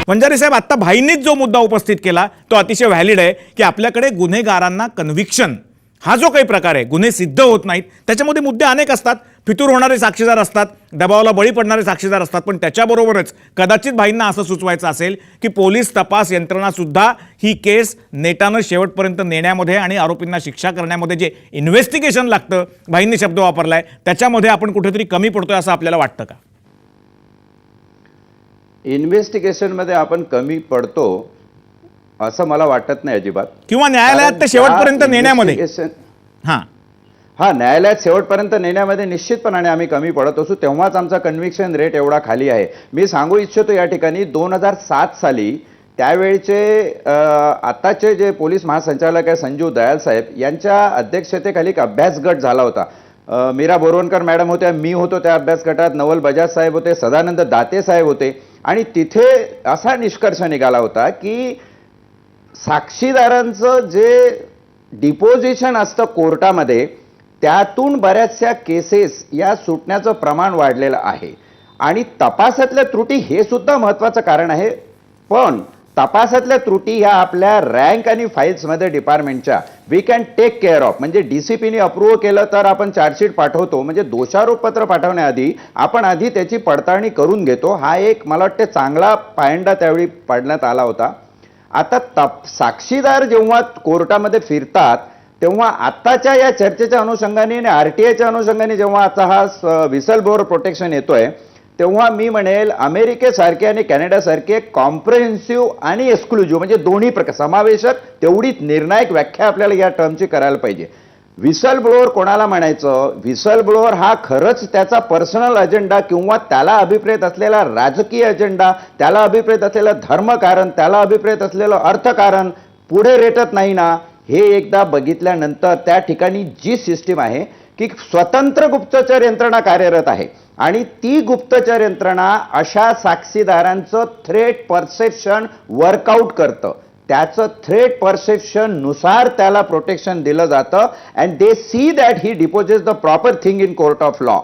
वंजारी साहेब, आता भाईंनीच जो मुद्दा उपस्थित केला तो अतिशय व्हॅलिड आहे की आपल्याकडे गुन्हेगारांना कन्व्हिक्शन हा जो काही प्रकार आहे, गुन्हे सिद्ध होत नाहीत, त्याच्यामध्ये मुद्दे अनेक असतात. फितूर होणारे साक्षीदार असतात, दबावाला बळी पडणारे साक्षीदार असतात. पण त्याच्याबरोबरच कदाचित भाईंना असं सुचवायचं असेल की पोलीस तपास यंत्रणा सुद्धा ही केस नेटानं शेवटपर्यंत नेण्यामध्ये आणि आरोपींना शिक्षा करण्यामध्ये जे इन्व्हेस्टिगेशन लागतं, भाईंनी शब्द वापरलाय, त्याच्यामध्ये आपण कुठेतरी कमी पडतोय असं आपल्याला वाटतं का? इन्व्हेस्टिगेशनमध्ये आपण कमी पडतो असं मला वाटत नाही अजिबात. किंवा न्यायालयात ते शेवटपर्यंत नेण्यामध्ये हा न्यायालयात शेवटपर्यंत नेण्यामध्ये निश्चितपणाने आम्ही कमी पडत असू, तेव्हाच आमचा कन्व्हिक्शन रेट एवढा खाली आहे. मी सांगू इच्छितो या ठिकाणी 2007 साली त्यावेळचे आताचे जे पोलीस महासंचालक आहे संजीव दयाल साहेब यांच्या अध्यक्षतेखाली एक अभ्यास गट झाला होता. मीरा बोरवणकर मॅडम होत्या, मी होतो त्या अभ्यास गटात, नवल बजाज साहेब होते, सदानंद दाते साहेब होते. आणि तिथे असा निष्कर्ष निघाला होता की साक्षीदारांचं जे डिपोजिशन असतं कोर्टामध्ये त्यातून बऱ्याचशा केसेस या सुटण्याचं प्रमाण वाढलेलं आहे. आणि तपासातल्या त्रुटी हे सुद्धा महत्त्वाचं कारण आहे. पण तपासातल्या त्रुटी ह्या आपल्या रँक आणि फाईल्समध्ये डिपार्टमेंटच्या we can take care of. म्हणजे डीसीपीने अप्रूव्ह केलं तर आपण चार्जशीट पाठवतो, म्हणजे दोषारोपपत्र पाठवण्याआधी आपण आधी त्याची पडताळणी करून घेतो. हा एक मला वाटते चांगला पायंडा त्यावेळी पाडण्यात आला होता. आता साक्षीदार जेव्हा कोर्टामध्ये फिरतात तेव्हा आत्ताच्या या चर्चेच्या अनुषंगाने आणि आरटीआयच्या अनुषंगाने जेव्हा आता हा विसल ब्लोअर प्रोटेक्शन येतोय तेव्हा मी म्हणेल अमेरिकेसारखे आणि कॅनडासारखे कॉम्प्रिहेन्सिव्ह आणि एक्सक्लुझिव्ह म्हणजे दोन्ही प्रकार समावेशक तेवढीच निर्णायक व्याख्या आपल्याला या टर्मची करायला पाहिजे. विसल ब्लोअर कोणाला म्हणायचं? विसल ब्लोअर हा खरंच त्याचा पर्सनल अजेंडा किंवा त्याला अभिप्रेत असलेला राजकीय अजेंडा, त्याला अभिप्रेत असलेलं धर्मकारण, त्याला अभिप्रेत असलेलं अर्थकारण पुढे रेटत नाही ना, हे एकदा बघितल्यानंतर त्या ठिकाणी जी सिस्टीम आहे की स्वतंत्र गुप्तचर यंत्रणा कार्यरत आहे आणि ती गुप्तचर यंत्रणा अशा साक्षीदारांचं थ्रेट परसेप्शन वर्कआउट करतं. त्याचं थ्रेट परसेप्शन नुसार त्याला प्रोटेक्शन दिलं जातं and they see that he deposes the proper thing in court of law.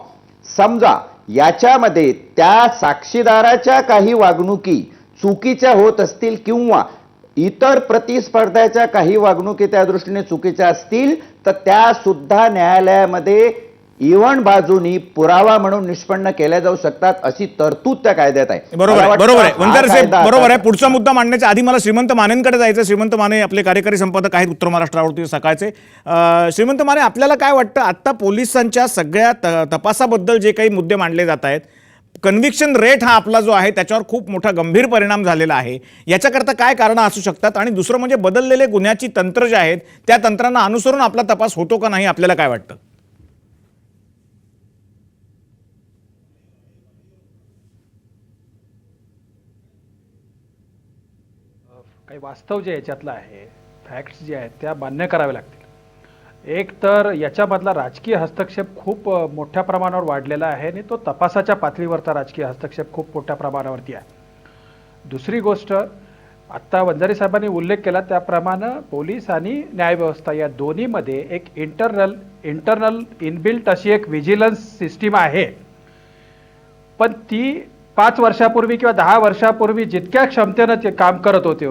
समजा याच्यामध्ये त्या साक्षीदाराच्या काही वागणुकी चुकीच्या होत असतील किंवा इतर प्रतिस्पर्ध्याच्या काही वागणुकी त्या दृष्टीने चुकीच्या असतील तर त्या सुद्धा न्यायालयामध्ये इव्हन बाजूनी पुरावा म्हणून निष्पन्न केल्या जाऊ शकतात अशी तरतूद त्या कायद्यात आहे. बरोबर आहे वंजारी साहेब, बरोबर आहे. पुढचा मुद्दा मांडण्याच्या आधी मला श्रीमंत मानेंकडे जायचं. श्रीमंत माने आपले कार्यकारी संपादक आहेत उत्तर महाराष्ट्रावरती सकाळचे. श्रीमंत माने, आपल्याला काय वाटतं आता पोलिसांच्या सगळ्या तपासाबद्दल जे काही मुद्दे मांडले जात आहेत, कन्व्हिक्शन रेट हा आपला जो आहे त्याच्यावर खूप मोठा गंभीर परिणाम झालेला आहे, याच्याकरता काय कारणं असू शकतात? आणि दुसरं म्हणजे बदललेले गुन्ह्याची तंत्र जे आहेत त्या तंत्रांना अनुसरून आपला तपास होतो का नाही, आपल्याला काय वाटतं? काही वास्तव जे याच्यातलं आहे, फॅक्ट्स जे आहेत त्या मान्य करावे लागतील. एक तर याच्यामधला राजकीय हस्तक्षेप खूप मोठ्या प्रमाणावर वाढलेला आहे आणि तो तपासाच्या पातळीवरचा राजकीय हस्तक्षेप खूप मोठ्या प्रमाणावरती आहे. दुसरी गोष्ट, आत्ता वंजारी साहेबांनी उल्लेख केला त्याप्रमाणे पोलीस आणि न्यायव्यवस्था या दोन्हीमध्ये एक इंटरनल इनबिल्ट अशी एक व्हिजिलन्स सिस्टीम आहे. पण ती 5 वर्षापूर्वी किंवा 10 वर्षापूर्वी जितक्या क्षमतेनं ते काम करत होते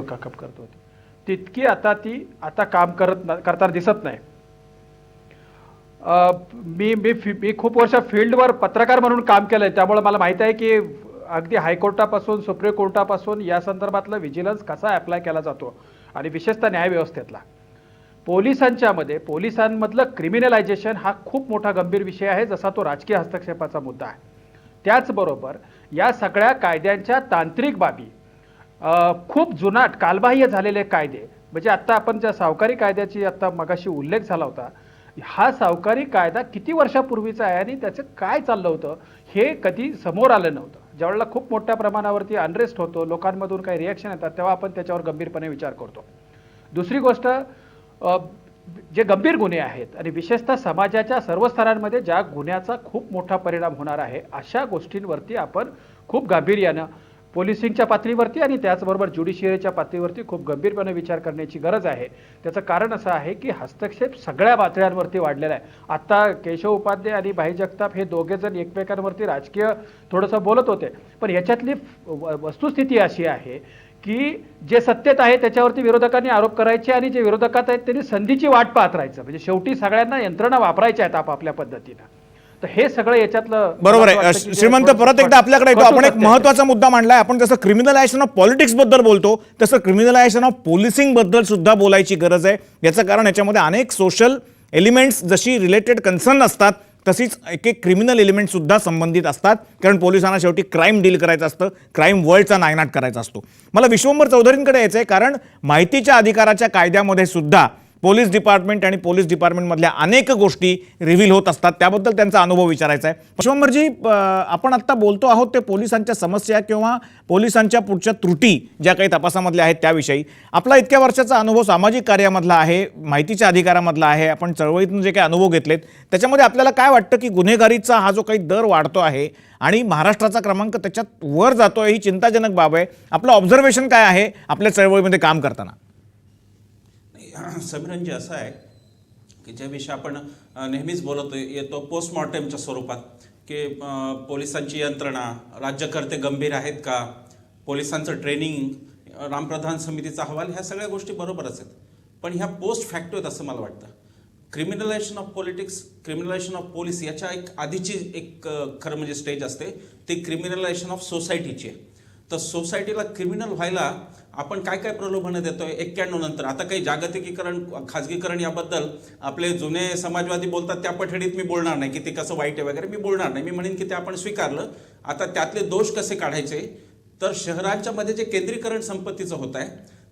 तितकी आता काम करताना दिसत नाही. मी खूप वर्ष फील्डवर पत्रकार म्हणून काम केलंय, त्यामुळे मला माहित आहे की अगदी हायकोर्टापासून सुप्रीम कोर्टापासून या संदर्भातलं व्हिजिलन्स कसा अप्लाय केला जातो आणि विशेषतः न्यायव्यवस्थेतला. पोलिसांमधलं क्रिमिनलायझेशन हा खूप मोठा गंभीर विषय आहे, जसा तो राजकीय हस्तक्षेपाचा मुद्दा आहे. त्याचबरोबर या सगळ्या कायद्यांच्या तांत्रिक बाबी, खूप जुनाट कालबाह्य झालेले कायदे, म्हणजे आत्ता आपण ज्या सावकारी कायद्याची आत्ता मगाशी उल्लेख झाला होता, हा सावकारी कायदा किती वर्षापूर्वीचा आहे आणि त्याचं काय चाललं होतं हे कधी समोर आलं नव्हतं. ज्यावेळेला खूप मोठ्या प्रमाणावरती अनरेस्ट होतो, लोकांमधून काही रिॲक्शन येतात, तेव्हा आपण त्याच्यावर गंभीरपणे विचार करतो. दुसरी गोष्ट, जे गंभीर गुन्हे आहेत आणि विशेषतः समाजाच्या सर्व स्तरांमध्ये ज्या गुन्ह्याचा खूप मोठा परिणाम होणार आहे अशा गोष्टींवरती आपण खूप गांभीर्यानं पोलिसिंगच्या पातळीवरती आणि त्याचबरोबर ज्युडिशियरीच्या पातळीवरती खूप गंभीरपणे विचार करण्याची गरज आहे. त्याचं कारण असं आहे की हस्तक्षेप सगळ्या पातळ्यांवरती वाढलेला आहे. आता केशव उपाध्ये आणि भाई जगताप हे दोघे जण एकमेकांवरती राजकीय थोडंसं बोलत होते, पण याच्यातली वस्तुस्थिती अशी आहे की जे सत्तेत आहे त्याच्यावरती विरोधकांनी आरोप करायचे आणि जे विरोधकात आहेत त्यांनी संधीची वाट पाहत राहायचं. म्हणजे शेवटी सगळ्यांना यंत्रणा वापरायच्या आहेत आपापल्या पद्धतीनं. तर हे सगळं याच्यातलं बरोबर मला आहे. वाटतं की जे श्रीमंत, थोडंसं परत एकदा आपल्याकडे येतो. आपण एक कटू महत्वाचा मुद्दा मांडलाय. आपण जसं क्रिमिनलायझेशन ऑफ पॉलिटिक्स बद्दल बोलतो तसं क्रिमिनलायझेशन ऑफ पोलिसिंग बद्दल सुद्धा बोलायची गरज आहे. याचं कारण याच्यामध्ये अनेक सोशल एलिमेंट्स जशी रिलेटेड कन्सर्न असतात तशीच एक एक क्रिमिनल एलिमेंट सुद्धा संबंधित असतात. कारण पोलिसांना शेवटी क्राईम डील करायचं असतं, क्राईम वर्ल्डचा नायनाट करायचा असतो. मला विश्वंभर चौधरींकडे यायचं आहे, कारण माहितीच्या अधिकाराच्या कायद्यामध्ये सुद्धा पोलीस डिपार्टमेंट आणि पोलीस डिपार्टमेंटमधल्या अनेक गोष्टी रिव्हील होत असतात. त्याबद्दल त्यांचा अनुभव विचारायचा आहे. विश्वंभरजी, आपण आत्ता बोलतो आहोत ते पोलिसांच्या समस्या किंवा पोलिसांच्या पुढच्या त्रुटी ज्या काही तपासामधल्या आहेत त्याविषयी. आपला इतक्या वर्षाचा अनुभव सामाजिक कार्यामधला आहे, माहितीच्या अधिकारामधला आहे, आपण चळवळीतून जे काही अनुभव घेतलेत त्याच्यामध्ये आपल्याला काय वाटतं की गुन्हेगारीचा हा जो काही दर वाढतो आहे आणि महाराष्ट्राचा क्रमांक त्याच्यात वर जातोय, ही चिंताजनक बाब आहे. आपलं ऑब्झर्वेशन काय आहे आपल्या चळवळीमध्ये काम करताना? समीरनजी, असं आहे की ज्याविषयी आपण नेहमीच बोलतो येतो पोस्टमॉर्टेमच्या स्वरूपात की पोलिसांची यंत्रणा, राज्यकर्ते गंभीर आहेत का, पोलिसांचं ट्रेनिंग, रामप्रधान समितीचा अहवाल, ह्या सगळ्या गोष्टी बरोबरच आहेत. पण ह्या पोस्ट फॅक्टो आहेत असं मला वाटतं. क्रिमिनलायझेशन ऑफ पॉलिटिक्स, क्रिमिनलायझेशन ऑफ पोलिस याच्या एक आधीची एक खरं म्हणजे स्टेज असते ती क्रिमिनलायझेशन ऑफ सोसायटीची आहे. तर सोसायटीला क्रिमिनल व्हायला आपण काय काय प्रलोभनं देतोय 91 नंतर. आता काही जागतिकीकरण, खाजगीकरण याबद्दल आपले जुने समाजवादी बोलतात त्या पठडीत मी बोलणार नाही की ते कसं वाईट आहे वगैरे, मी बोलणार नाही. मी म्हणेन की ते आपण स्वीकारलं. आता त्यातले दोष कसे काढायचे, तर शहरांच्या मध्ये जे केंद्रीकरण संपत्तीचं होत आहे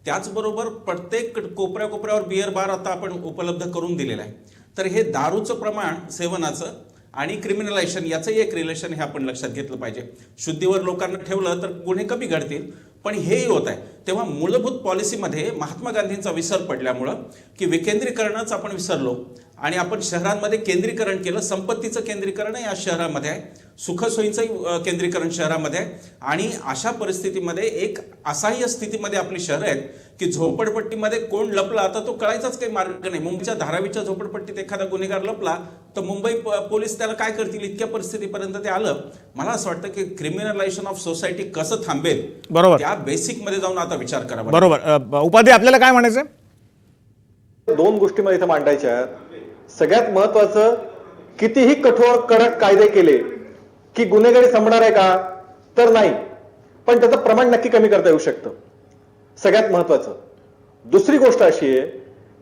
त्याचबरोबर प्रत्येक कोपऱ्यावर बिअर बार आता आपण उपलब्ध करून दिलेलं आहे. तर हे दारूचं प्रमाण सेवनाचं आणि क्रिमिनलायझेशन याचं एक रिलेशन हे आपण लक्षात घेतलं पाहिजे. शुद्धीवर लोकांना ठेवलं तर गुन्हे कमी घडतील, पण हेही होत आहे. तेव्हा मूलभूत पॉलिसीमध्ये महात्मा गांधींचा विसर पडल्यामुळं की विकेंद्रीकरणच आपण विसरलो आणि आपण शहरांमध्ये केंद्रीकरण केलं. संपत्तीचं केंद्रीकरण या शहरामध्ये आहे, सुखसोयीचं केंद्रीकरण शहरामध्ये आहे. आणि अशा परिस्थितीमध्ये एक असहाय्य स्थितीमध्ये आपली शहरं आहेत की झोपडपट्टीमध्ये कोण लपला आता तो कळायचाच काही मार्ग नाही. मुंबईच्या धारावीच्या झोपडपट्टीत एखादा गुन्हेगार लपला तर मुंबई पोलीस त्याला काय करतील, इतक्या परिस्थितीपर्यंत ते आलं. मला असं वाटतं की क्रिमिनलायझेशन ऑफ सोसायटी कसं थांबेल, बरोबर, त्या बेसिक मध्ये जाऊन आता विचार करावा. बरोबर. उपाध्ये, आपल्याला काय म्हणायचं? दोन गोष्टी मला इथं मांडायच्या आहेत. सगळ्यात महत्वाचं, कितीही कठोर कडक कायदे केले की गुन्हेगारी संपणार आहे का, तर नाही. पण त्याचं प्रमाण नक्की कमी करता येऊ शकतं, सगळ्यात महत्वाचं. दुसरी गोष्ट अशी आहे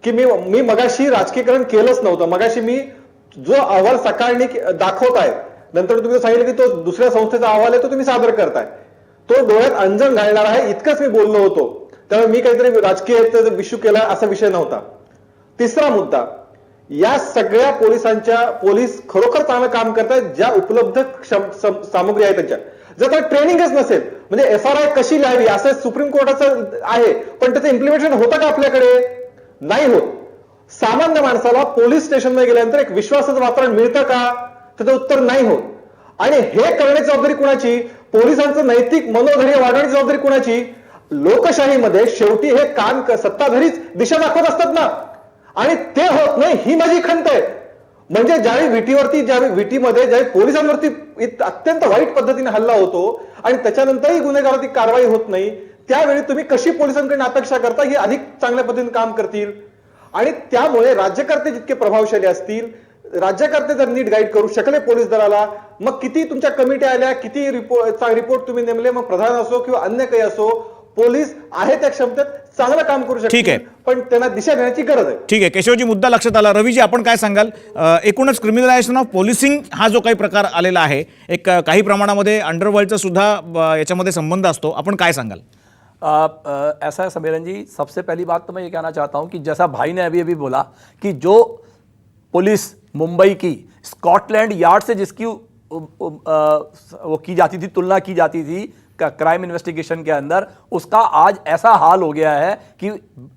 की मी मगाशी राजकीयकरण केलंच नव्हतं. मगाशी मी जो अहवाल सकाळी दाखवताय, नंतर तुम्ही सांगितलं की तो दुसऱ्या संस्थेचा अहवाल आहे तो तुम्ही सादर करताय, तो डोळ्यात अंजन घालणार आहे इतकंच मी बोललो होतो. त्यामुळे मी काहीतरी राजकीय विषय केला असा विषय नव्हता. तिसरा मुद्दा, या सगळ्या पोलीस खरोखर चांगलं काम करतात ज्या उपलब्ध सामग्री आहे त्यांच्या. जर तर ट्रेनिंगच नसेल, म्हणजे FRI कशी लिहावी असं सुप्रीम कोर्टाचं आहे, पण त्याचं इम्प्लिमेंटेशन होतं का आपल्याकडे? नाही होत. सामान्य माणसाला पोलीस स्टेशनमध्ये गेल्यानंतर एक विश्वासाचं वातावरण मिळतं का? त्याचं उत्तर नाही होत. आणि हे करण्याची जबाबदारी कुणाची? पोलिसांचं नैतिक मनोधैर्य वाढवण्याची जबाबदारी कुणाची? लोकशाहीमध्ये शेवटी हे काम सत्ताधारीच दिशा दाखवत असतात ना, आणि ते होत नाही ही माझी खंत आहे. म्हणजे ज्यावेळी विटीमध्ये पोलिसांवरती अत्यंत वाईट पद्धतीने हल्ला होतो आणि त्याच्यानंतरही गुन्हेगारांची कारवाई होत नाही, त्यावेळी तुम्ही कशी पोलिसांकडे अपेक्षा करता ही अधिक चांगल्या पद्धतीने काम करतील? आणि त्यामुळे राज्यकर्ते जितके प्रभावशाली असतील, राज्यकर्ते जर नीट गाईड करू शकले पोलीस दलाला, मग किती तुमच्या कमिट्या आल्या, किती रिपोर्ट तुम्ही नेमले, मग प्रधान असो किंवा अन्य काही असो, पोलीस आहे त्या क्षमतेत चांगलं काम करू ठीक शकतील, आहे. पण त्यांना दिशा देण्याची गरज आहे. ठीक आहे केशवजी, मुद्दा लक्षात आला. रवीजी, आपण काय सांगाल? एकूणच क्रिमिनलायझेशन ऑफ पोलिसिंग हा जो काही प्रकार आलेला आहे, एक काही प्रमाणामध्ये अंडरवर्ल्डचा सुद्धा याच्यामध्ये संबंध असतो, आपण काय सांगाल? ऐसा है समीरन जी, सबसे पहली बात तो मैं ये कहना चाहता हूँ कि जैसा भाई ने अभी बोला कि जो पुलिस मुंबई की स्कॉटलैंड यार्ड से जिसकी वो की जाती थी, तुलना की जाती थी क्राइम इन्वेस्टिगेशन के अंदर, उसका आज ऐसा हाल हो गया है कि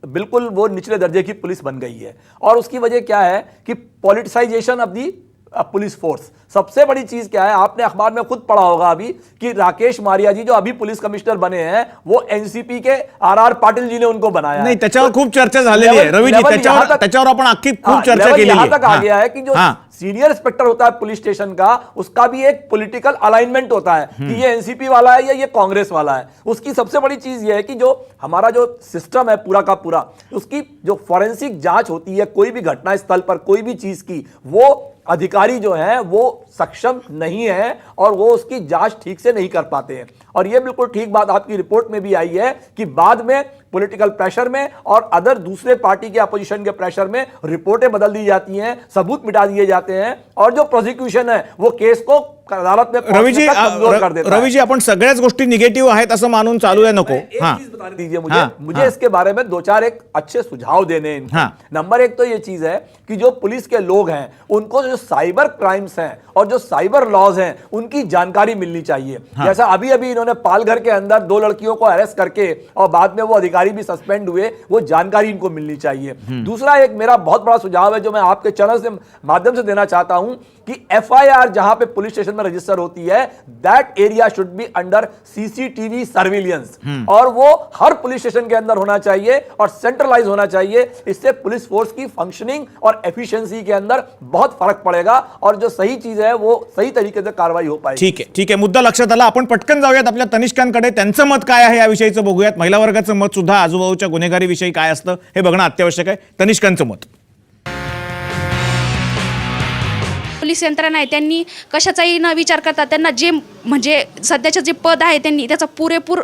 बिल्कुल वो निचले दर्जे की पुलिस बन गई है. और उसकी वजह क्या है कि politicisation of the police force. सबसे बड़ी चीज क्या है, आपने अखबार में खुद पढ़ा होगा अभी कि राकेश मारिया जी जो अभी पुलिस कमिश्नर बने हैं वो एनसीपी के आर पाटिल जी ने उनको बनाया नाही है। त्याच्यावर खूप चर्चा झालेली आहे लेवल- रवीजी, लेवल त्याच्यावर यहाँ तक- त्याच्यावर आपण अख्खी खूप हाँ, चर्चा लेवल केलेली यहाँ आहे तक आ गया है कि जो सीनियर इंस्पेक्टर होता है पुलिस स्टेशन का, उसका भी एक पॉलिटिकल अलाइनमेंट होता है कि ये एनसीपी वाला है या ये कांग्रेस वाला है। उसकी सबसे बड़ी चीज ये है कि जो हमारा जो सिस्टम है पूरा का पूरा, उसकी जो फॉरेंसिक जांच होती है कोई भी घटना स्थल पर कोई भी चीज की, वो अधिकारी जो हैं वो सक्षम नहीं है और वो उसकी जांच ठीक से नहीं कर पाते हैं। और ये बिल्कुल ठीक बात आपकी रिपोर्ट में भी आई है कि बाद में पॉलिटिकल प्रेशर में और अदर दूसरे पार्टी के अपोजिशन के प्रेशर में रिपोर्टें बदल दी जाती हैं, सबूत मिटा दिए जाते हैं और जो प्रोसिक्यूशन है वो केस को अदालत में रवीजी पहुंचने तक कमजोर कर देता है। रवीजी आपण सगळ्याच गोष्टी निगेटिव्ह आहेत असं मानून चालू आहे नको। एक हाँ चीज बता दीजिए मुझे हाँ, मुझे हाँ। इसके बारे में दो चार एक अच्छे सुझाव देने हैं इनको। हाँ। नंबर एक तो ये चीज है कि जो पुलिस के लोग हैं उनको जो साइबर क्राइम्स हैं और जो साइबर लॉज हैं उनकी जानकारी मिलनी चाहिए। जैसा अभी अभी इन्होंने पालघर के अंदर 2 लड़कियों को अरेस्ट करके और बाद में वो अधिकारी भी सस्पेंड हुए, वो जानकारी इनको मिलनी चाहिए। दूसरा एक मेरा बहुत बड़ा सुझाव है जो मैं आपके चैनल से माध्यम से देना चाहता हूं कि एफआईआर जहां पे पुलिस स्टेशन में रजिस्टर होती है that area should be under CCTV surveillance, और वो हर पुलिस स्टेशन के अंदर होना चाहिए और सेंट्रलाइज होना चाहिए। इससे पुलिस फोर्स की फंक्शनिंग और एफिशिएंसी के अंदर बहुत फर्क पड़ेगा और जो सही चीज है वो सही तरीके से कार्रवाई हो पाएगी। ठीक आहे मुद्दा लक्षात आला। आपण पटकन जाऊयात आपल्या तनिष्कांकडे, त्यांचं मत काय आहे याविषयीचं बघूयात। महिला वर्गाचं मत सुद्धा आजूबाजूच्या गुन्हेगारीविषयी काय असतं हे बघणं अत्यावश्यक आहे। तनिष्कांचं मत। पोलीस यंत्रणा आहे त्यांनी कशाचाही न विचार करता त्यांना जे म्हणजे सध्याचं जे पद आहे त्यांनी त्याचा पुरेपूर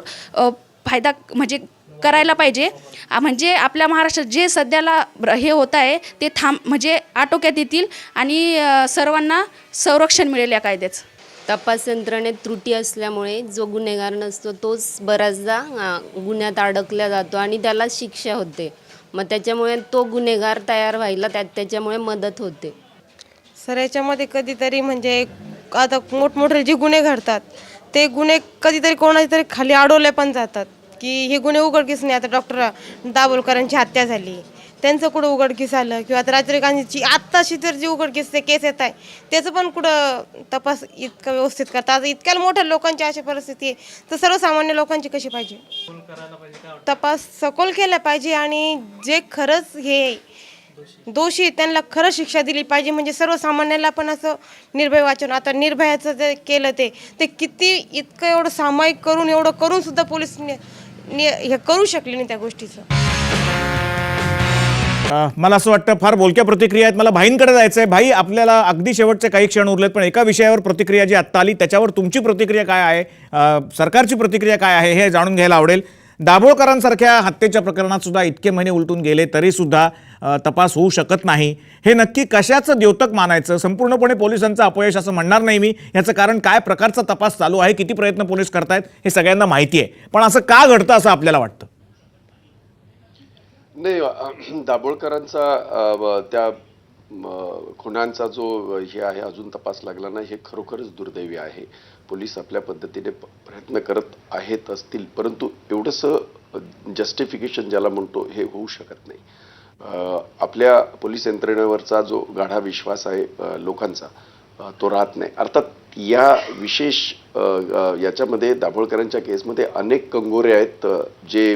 फायदा म्हणजे करायला पाहिजे। म्हणजे आपल्या महाराष्ट्रात जे सध्याला हे होत आहे ते म्हणजे आटोक्यात येतील आणि सर्वांना संरक्षण मिळेल या कायद्याचं। तपास यंत्रणेत त्रुटी असल्यामुळे जो गुन्हेगार नसतो तोच बऱ्याचदा गुन्ह्यात अडकला जातो आणि त्याला शिक्षा होते, मग त्याच्यामुळे तो गुन्हेगार तयार व्हायला त्याच्यामुळे मदत होते। सर याच्यामध्ये कधीतरी म्हणजे आता मोठमोठे जे गुन्हे घडतात ते गुन्हे कधीतरी कोणाच्या तरी खाली अडवले पण जातात की हे गुन्हे उघडकीस नाही। आता डॉक्टर दाभोलकरांची हत्या झाली, त्यांचं कुठं उघडकीस आलं, किंवा आता राजरेखांची आत्ताशी तर जी उघडकीस केस येत आहे त्याचं पण कुठं तपास इतकं व्यवस्थित करतात। इतक्या मोठ्या लोकांची अशी परिस्थिती आहे तर सर्वसामान्य लोकांची कशी पाहिजे? तपास सखोल केला पाहिजे आणि जे खरंच हे दोषी त्यांना खरं शिक्षा दिली पाहिजे, म्हणजे सर्वसामान्याला पण असं निर्भय वाचन। आता निर्भयाचं जे केलं ते किती इतकं एवढं सामायिक करून एवढं करून सुद्धा पोलीस हे करू शकले नाही त्या गोष्टीचं। मला असं वाटतं फार बोलक्या प्रतिक्रिया आहेत। मला भाईंकडे जायचं आहे। भाई, आपल्याला अगदी शेवटचे काही क्षण उरलेत, पण एका विषयावर प्रतिक्रिया जी आत्ता आली त्याच्यावर तुमची प्रतिक्रिया काय आहे, सरकारची प्रतिक्रिया काय आहे हे जाणून घ्यायला आवडेल। दाभोळकरांसारख्या हत्येच्या प्रकरणात सुद्धा इतके महिने उलटून गेले तरी सुद्धा तपास होऊ शकत नाही, हे नक्की कशाचं द्योतक मानायचं? संपूर्णपणे पोलिसांचं अपयश असं म्हणणार नाही मी, याचं कारण काय प्रकारचा तपास चालू आहे, किती प्रयत्न पोलीस करतायत हे सगळ्यांना माहिती आहे, पण असं का घडतं असं आपल्याला वाटतं? नाही, दाभोळकरांचा त्या खुनांचा जो हे आहे अजून तपास लागला नाही, हे खरोखरच दुर्दैवी आहे। पोलीस आपल्या पद्धतीने प्रयत्न करत आहेत असतील, परंतु एवढंसं जस्टिफिकेशन ज्याला म्हणतो हे होऊ शकत नाही। आपल्या पोलीस यंत्रणेवरचा जो गाढा विश्वास आहे लोकांचा तो राहत नाही। अर्थात या विशेष याच्यामध्ये दाभोळकरांच्या केसमध्ये अनेक कंगोरे आहेत जे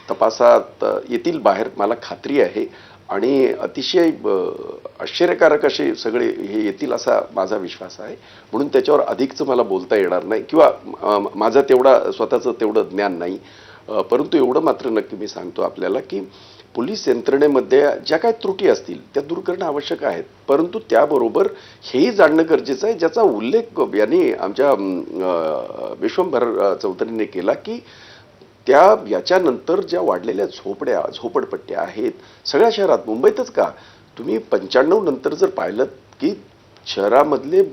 तपासात येतील बाहेर, मला खात्री आहे, आणि अतिशय आश्चर्यकारक असे सगळे हे येतील असा माझा विश्वास आहे। म्हणून त्याच्यावर अधिकचं मला बोलता येणार नाही किंवा माझं स्वतःचं तेवढं ज्ञान नाही, परंतु एवढं मात्र नक्की मी सांगतो आपल्याला की पोलीस यंत्रणेमध्ये ज्या काही त्रुटी असतील त्या दूर करणं आवश्यक आहेत, परंतु त्याबरोबर हेही जाणणं गरजेचं आहे ज्याचा उल्लेख यांनी आमच्या विश्वंभर चौधरीने केला की याच्यानंतर ज्या वाढलेल्या झोपडपट्ट्या आहेत सगळ्या शहरात, मुंबईतच का, तुम्ही 95 नंतर जर पाहिलं की शहरामधले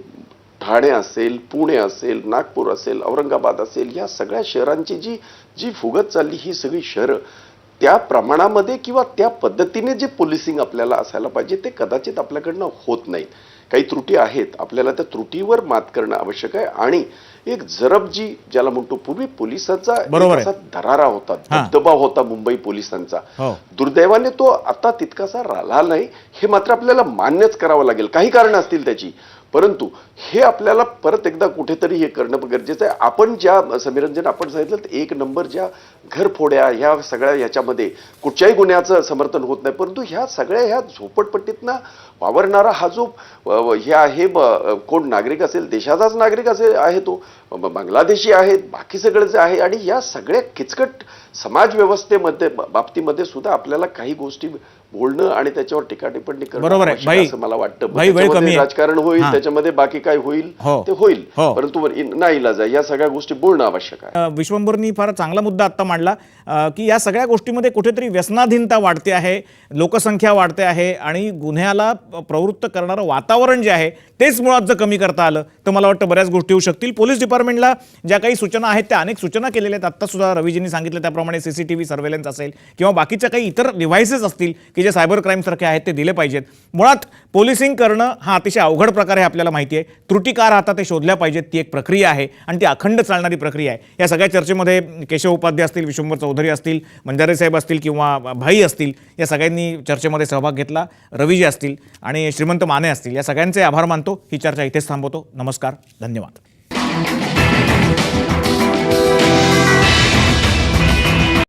ठाणे असेल, पुणे असेल, नागपूर असेल, औरंगाबाद असेल, या सगळ्या शहरांची जी फुगत चालली ही सगळी शहरं त्या प्रमाणामध्ये किंवा त्या पद्धतीने जे पोलिसिंग आपल्याला असायला पाहिजे ते कदाचित आपल्याकडनं होत नाही। काही त्रुटी आहेत, आपल्याला त्या त्रुटीवर मात करणं आवश्यक आहे. आणि एक जरब जी ज्याला म्हणतो, पूर्वी पोलिसांचा बरोबर एक आहे. असा दरारा होता, हां. दबदबा होता मुंबई पोलिसांचा. हो. दुर्दैवाने तो आता तितकासा राहिला नाही, हे मात्र आपल्याला मान्यच करावं लागेल. काही कारणं असतील त्याची, परंतु हे आपल्याला परत एकदा कुठेतरी हे करणं गरजेचं आहे. आपण ज्या समीरंजन आपण सांगितलं, एक नंबर ज्या घरफोड्या ह्या सगळ्या ह्याच्यामध्ये कुठच्याही गुन्ह्याचं समर्थन होत नाही, परंतु ह्या सगळ्या ह्या झोपडपट्टीतनं वावरणारा हा जो हे आहे, कोण नागरिक असेल, देशाचाच नागरिक असेल आहे, तो बांगलादेशी आहेत, बाकी सगळं जे आहे, आणि या सगळ्या किचकट समाज व्यवस्थेमध्ये बाबतीमध्ये सुद्धा आपल्याला काही गोष्टी बोलणं आणि त्याच्यावर टीकाटिप्पणी करणं बरोबर आहे. आवश्यक आहे असं मला वाटतं. भाई, वेळ त्याच्यामध्ये कमी आहे. राजकारण होईल, हां. त्याच्यामध्ये बाकी काय होईल हो. ते होईल, हो. परंतु नाईलाज आहे, या सगळ्या गोष्टी बोलणं आवश्यक आहे. विश्वंभरनी फार चांगला मुद्दा आत्ता मांडला की या सगळ्या गोष्टीमध्ये कुठेतरी व्यसनाधीनता वाढते आहे, लोकसंख्या वाढते आहे, आणि गुन्ह्याला प्रवृत्त करणारं वातावरण जे आहे तेच मुळात जर कमी करता आलं तर मला वाटतं बऱ्याच गोष्टी होऊ शकतील. पोलीस डिपार्टमेंटला ज्या काही सूचना आहेत त्या अनेक सूचना केलेल्या आहेत. आत्ता सुद्धा रवीजींनी सांगितलं त्याप्रमाणे CCTV सर्व्हेलन्स असेल किंवा बाकीच्या काही इतर डिव्हाइसेस असतील की जे सायबर क्राईमसारखे आहेत ते दिले पाहिजेत. मुळात पोलिसिंग करणं हा अतिशय अवघड प्रकार आहे, आपल्याला माहिती आहे. त्रुटी का राहतात ते शोधल्या पाहिजेत, ती एक प्रक्रिया आहे आणि ती अखंड चालणारी प्रक्रिया आहे. या सगळ्या चर्चेमध्ये केशव उपाध्याय असतील, विश्वंभर चौधरी असतील, मंजारे साहेब असतील किंवा भाई असतील, या सगळ्यांनी चर्चेमध्ये सहभाग घेतला. रवीजी असतील आणि श्रीमंत माने असतील, या सगळ्यांचे आभार मानतो. ही चर्चा इथेच थांबवतो. नमस्कार, धन्यवाद.